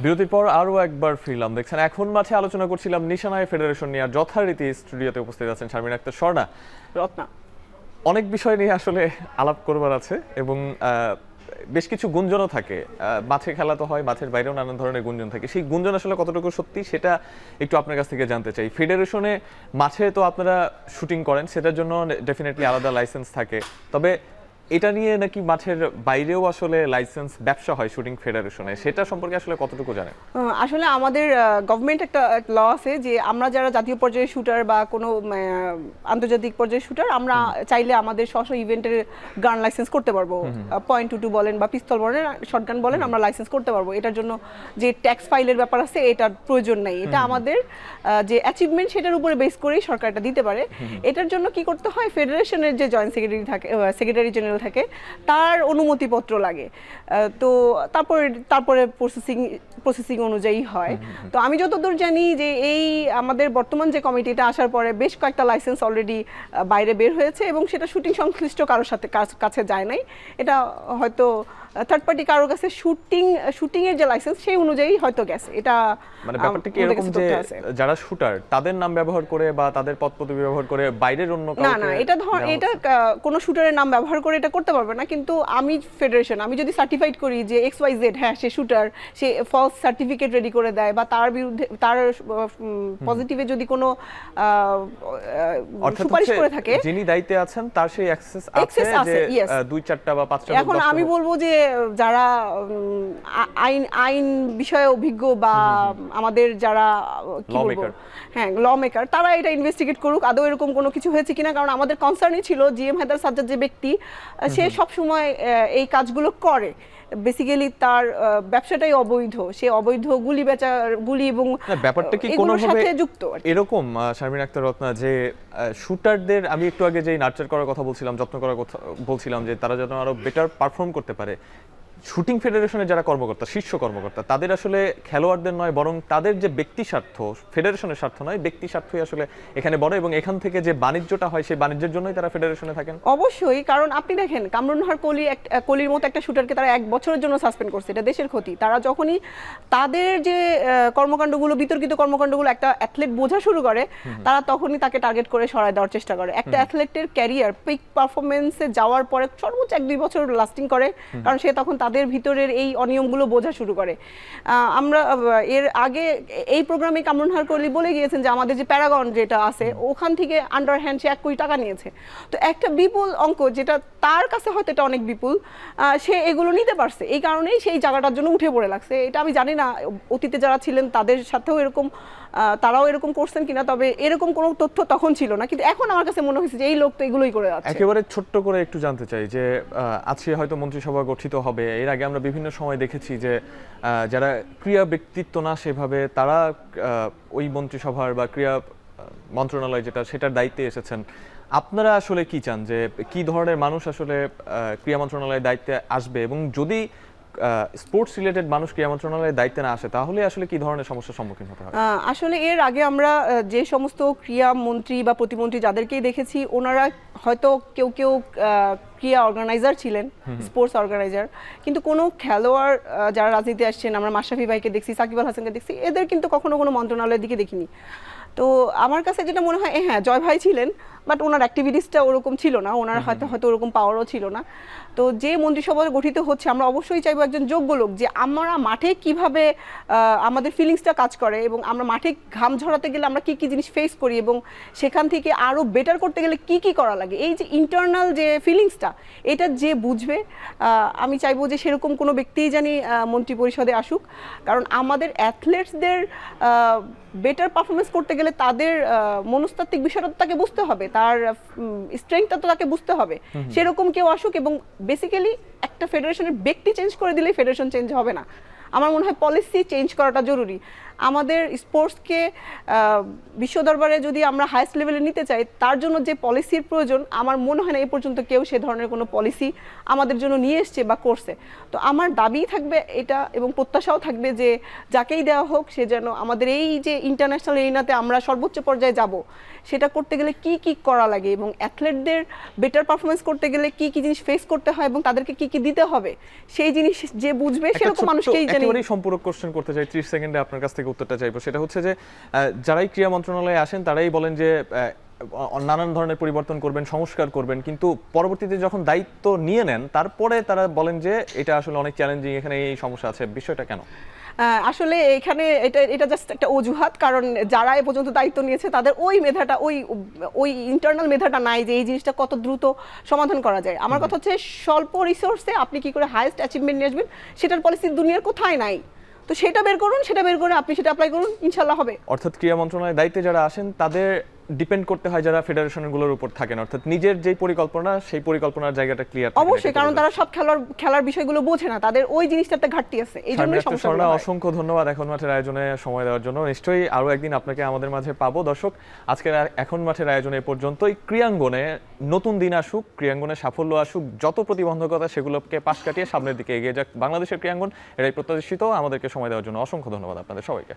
বিরতির পর আরো একবার ফিরলাম। দেখছেন এখন মাঠে আলোচনা করছিলাম নিশানায় ফেডারেশন নিয়ে, আর যথারীতি স্টুডিওতে উপস্থিত আছেন শারমিন আক্তার স্বর্ণা। রত্না, অনেক বিষয় নিয়ে আসলে আলাপ করবার আছে এবং বেশ কিছু গুঞ্জনও থাকে। মাঠে খেলা তো হয়, মাঠের বাইরেও নানান ধরনের গুঞ্জন থাকে। সেই গুঞ্জন আসলে কতটুকু সত্যি সেটা একটু আপনার কাছ থেকে জানতে চাই। ফেডারেশনে মাঠে তো আপনারা শুটিং করেন, সেটার জন্য ডেফিনেটলি আলাদা লাইসেন্স থাকে, তবে এটা নিয়ে নাকি মাঠের বাইরেও আসলে লাইসেন্স ব্যবসা হয় শুটিং ফেডারেশনে, সেটা সম্পর্কে আসলে কতটুকু জানেন? আসলে আমাদের গভর্নমেন্ট একটা ল আছে যে আমরা যারা জাতীয় পর্যায়ে শুটার বা কোনো আন্তর্জাতিক পর্যায়ে শুটার, আমরা চাইলে আমাদের স্ব ইভেন্টের গান লাইসেন্স করতে পারবো। .22 বলেন বা পিস্তল বলেন, শটগান বলেন, আমরা লাইসেন্স করতে পারবো। এটার জন্য যে ট্যাক্স ফাইলের ব্যাপার আছে এটার প্রয়োজন নাই। এটা আমাদের যে অ্যাচিভমেন্ট সেটার উপরে বেস করেই সরকার এটা দিতে পারে। এটার জন্য কি করতে হয়, ফেডারেশনের যে জয়েন্ট সেক্রেটারি থাকে, সেক্রেটারি জেনারেল থাকে, তার অনুমতিপত্র লাগে। তো তারপরে প্রসেসিং অনুযায়ী হয়। তো আমি যতদূর জানি যে এই আমাদের বর্তমান যে কমিটিটা আসার পরে বেশ কয়েকটা লাইসেন্স অলরেডি বাইরে বের হয়েছে এবং সেটা শুটিং সংশ্লিষ্ট কারোর সাথে কাছে যায় নাই। এটা হয়তো থার্ড পার্টি কারোর কাছে শুটিং এর যে লাইসেন্স সেই অনুযায়ী হয়তো গেছে। এটা মানে ব্যাপারটা কি এরকম যে যারা শুটার তাদের নাম ব্যবহার করে বা তাদের পদপদবি ব্যবহার করে বাইরের অন্য কাউকে? না, এটা কোনো শুটারের নাম ব্যবহার করে এটা করতে পারবে না। কিন্তু আমি ফেডারেশন, আমি যদি সার্টিফাইড করি যে XYZ হ্যাঁ সে শুটার, সে ফলস সার্টিফিকেট রেডি করে দেয় বা তার বিরুদ্ধে তার পজিটিভে যদি কোনো সুপারিশ করে থাকে, যিনি দায়িত্বে আছেন তার সেই অ্যাক্সেস আছে যে 2-4টা বা 5টা। এখন আমি বলবো যে যারা আইন বিষয়ে অভিজ্ঞ বা আমাদের যারা কি বলবো, হ্যাঁ ল মেকার, তারা এটা ইনভেস্টিগেট করুক আদৌ এরকম কোনো কিছু হয়েছে কিনা। কারণ আমাদের কনসার্নই ছিল জিএম হায়দার সাজ্জাদ যে ব্যক্তি, সে সব সময় এই কাজগুলো করে। বেসিক্যালি তার ব্যবসাটাই অবৈধ, সে অবৈধ গুলি এবং ব্যাপারটা কি কোনো ভাবে যুক্ত এরকম? শারমিন আক্তার রত্না, যে শুটারদের আমি একটু আগে যে নার্চার করার কথা বলছিলাম, যত্ন করার কথা বলছিলাম, যে তারা যেন আরো বেটার পারফর্ম করতে পারে, শুটিং ফেডারেশনের যারা কর্মকর্তা, শীর্ষ কর্মকর্তা, তাদের আসলে খেলোয়াড়দের নয় বরং তাদের যে ব্যক্তি স্বার্থ, ফেডারেশনের স্বার্থ নয়, ব্যক্তি স্বার্থই আসলে এখানে বড়, এবং এখান থেকে যে বাণিজ্যটা হয় সেই বাণিজ্যের জন্যই তারা ফেডারেশনে থাকেন। অবশ্যই, কারণ আপনি দেখেন কামরুন্নাহার কলির মতো একটা শুটারকে তারা 1 বছরের জন্য সাসপেন্ড করছে। এটা দেশের ক্ষতি। তারা যখনই তাদের যে কর্মকাণ্ডগুলো, বিতর্কিত কর্মকাণ্ডগুলো একটা অ্যাথলেট বোঝা শুরু করে, তারা তখনই তাকে টার্গেট করে সরায় দেওয়ার চেষ্টা করে। একটা অ্যাথলেটের ক্যারিয়ার পিক পারফরমেন্সে যাওয়ার পরে সর্বোচ্চ 1-2 বছর লাস্টিং করে, কারণ সে তখন তাদের ভিতরের এই অনিয়মগুলো বোঝা শুরু করে। আমরা এর আগে এই প্রোগ্রামে কামরুন্নাহার কলি বলে গিয়েছেন যে আমাদের যে প্যারাগন যেটা আছে ওখান থেকে আন্ডার হ্যান্ড সে 1 কোটি টাকা নিয়েছে। তো একটা বিপুল অঙ্ক, যেটা তার কাছে হয়তো এটা অনেক বিপুল, সে এগুলো নিতে পারছে, এই কারণেই সেই জায়গাটার জন্য উঠে পড়ে লাগছে। এটা আমি জানি না অতীতে যারা ছিলেন তাদের সাথেও এরকম তারাও এরকম করছেন কিনা, তবে এরকম কোনো তথ্য তখন ছিল না। কিন্তু এখন আমার কাছে মনে হয়েছে যে এই লোক তো এগুলোই করে যাচ্ছে। একেবারে ছোট্ট করে একটু জানতে চাই যে আজকে হয়তো মন্ত্রিসভা গঠিত হবে, এর আগে আমরা বিভিন্ন সময় দেখেছি যে যারা ক্রীড়া ব্যক্তিত্ব না সেভাবে তারা ওই মন্ত্রিসভার বা ক্রীড়া মন্ত্রণালয় যেটা সেটার দায়িত্বে এসেছেন। আপনারা আসলে কি চান, যে কি ধরনের মানুষ আসলে ক্রীড়া মন্ত্রণালয়ের দায়িত্বে আসবে, এবং যদি স্পোর্টস রিলেটেড মানুষ ক্রীড়া মন্ত্রণালয়ের দায়িত্বে না আসে তাহলে আসলে কি ধরনের সমস্যার সম্মুখীন হতে হয়? আসলে এর আগে আমরা যে সমস্ত ক্রীড়া মন্ত্রী বা প্রতিমন্ত্রী যাদেরকেই দেখেছি, ওনারা হয়তো কেউ ক্রীড়া অর্গানাইজার ছিলেন, স্পোর্টস অর্গানাইজার, কিন্তু কোনো খেলোয়াড় যারা রাজনীতি আসছেন, আমরা মাশরাফি ভাইকে দেখছি, সাকিব আল হাসানকে দেখছি, এদের কিন্তু কখনো কোনো মন্ত্রণালয়ের দিকে দেখিনি। তো আমার কাছে যেটা মনে হয়, হ্যাঁ জয় ভাই ছিলেন, বাট ওনার অ্যাক্টিভিটিসটা ওরকম ছিল না, ওনার হয়তো ওরকম পাওয়ারও ছিল না। তো যে মন্ত্রিসভা গঠিত হচ্ছে, আমরা অবশ্যই চাইবো একজন যোগ্য লোক, যে আমরা মাঠে কিভাবে আমাদের ফিলিংসটা কাজ করে এবং আমরা মাঠে ঘাম ঝরাতে গেলে আমরা কি কি জিনিস ফেস করি এবং সেখান থেকে আরও বেটার করতে গেলে কি কি করা লাগে, এই যে ইন্টারনাল যে ফিলিংসটা, এটা যে বুঝবে, আমি চাইবো যে সেরকম কোনো ব্যক্তিই জানি মন্ত্রী পরিষদে আসুক। কারণ আমাদের অ্যাথলেটসদের বেটার পারফরমেন্স করতে গেলে তাদের মনস্তাত্ত্বিক বিষয়টা তো তাকে বুঝতে হবে, তার স্ট্রেংথটা তো তাকে বুঝতে হবে। সেরকম কেউ আসুক, এবং বেসিক্যালি একটা ফেডারেশনের ব্যক্তি চেঞ্জ করে দিলেই ফেডারেশন চেঞ্জ হবে না। আমার মনে হয় পলিসি চেঞ্জ করাটা জরুরি। আমাদের স্পোর্টসকে বিশ্ব দরবারে যদি আমরা হাইস্ট লেভেলে নিতে চাই, তার জন্য যে পলিসির প্রয়োজন, আমার মনে হয় না এই পর্যন্ত কেউ সে ধরনের কোনো পলিসি আমাদের জন্য নিয়ে এসছে বা করছে। তো আমার দাবি থাকবে এটা, এবং প্রত্যাশাও থাকবে যে যাকেই দেওয়া হোক সে যেন আমাদের এই যে ইন্টারন্যাশনাল এরিনাতে আমরা সর্বোচ্চ পর্যায়ে যাব, সেটা করতে গেলে কি কি করা লাগে এবং অ্যাথলেটদের বেটার পারফরমেন্স করতে গেলে কি কি জিনিস ফেস করতে হয় এবং তাদেরকে কি কি দিতে হবে, সেই জিনিস যে বুঝবে সেরকম মানুষকেই জানি। একেবারেই সম্পূরক কোশ্চেন করতে চাই, 30 সেকেন্ডে আপনার কাছ থেকে উত্তরটা চাইবো। সেটা হচ্ছে যে যারাই ক্রীড়া মন্ত্রণালয়ে আসেন তারাই বলেন যে নানান ধরনের পরিবর্তন করবেন, সংস্কার করবেন, কিন্তু পরবর্তীতে যখন দায়িত্ব নিয়ে নেন তারপরে তারা বলেন যে এটা আসলে অনেক চ্যালেঞ্জিং, এখানে এই সমস্যা আছে। বিষয়টা কেন? আসলে এখানে এটা জাস্ট একটা অজুহাত, কারণ যারা এ পর্যন্ত দায়িত্ব নিয়েছে তাদের ওই মেধাটা, ওই ইন্টারনাল মেধাটা নাই যে এই জিনিসটা কত দ্রুত সমাধান করা যায়। আমার কথা হচ্ছে স্বল্প রিসোর্সে আপনি কি করে হাইয়েস্ট অ্যাচিভমেন্ট নিয়ে আসবেন, সেটার পলিসি দুনিয়ার কোথায় নাই। তো সেটা বের করুন, সেটা বের করে আপনি সেটা অ্যাপ্লাই করুন, ইনশাল্লাহ হবে। অর্থাৎ ক্রীড়া মন্ত্রণালয়ের দায়িত্বে যারা আসেন তাদের ডিপেন্ড করতে হয় যারা ফেডারেশনগুলোর উপর থাকেন, অর্থাৎ নিজের যে পরিকল্পনা সেই পরিকল্পনার জায়গাটা ক্লিয়ার। অবশ্যই, কারণ তারা সব খেলার বিষয়গুলো বোঝে না, তাদের ওই জিনিসটাতে ঘাটতি আছে, এই জন্যই সমস্যা। অসংখ্য ধন্যবাদ এখন মাঠের আয়োজনে সময় দেওয়ার জন্য। নিশ্চয়ই আরো একদিন আপনাকে আমাদের মাঝে পাবো। দর্শক, আজকের এখন মাঠের আয়োজনে এ পর্যন্তই। ক্রীড়াঙ্গনে নতুন দিন আসুক, ক্রীড়াঙ্গনে সাফল্য আসুক, যত প্রতিবন্ধকতা সেগুলোকে পাশ কাটিয়ে সামনের দিকে এগিয়ে যাক বাংলাদেশের ক্রীড়াঙ্গন, এটাই প্রত্যাশিত। আমাদেরকে সময় দেওয়ার জন্য অসংখ্য ধন্যবাদ আপনাদের সবাইকে।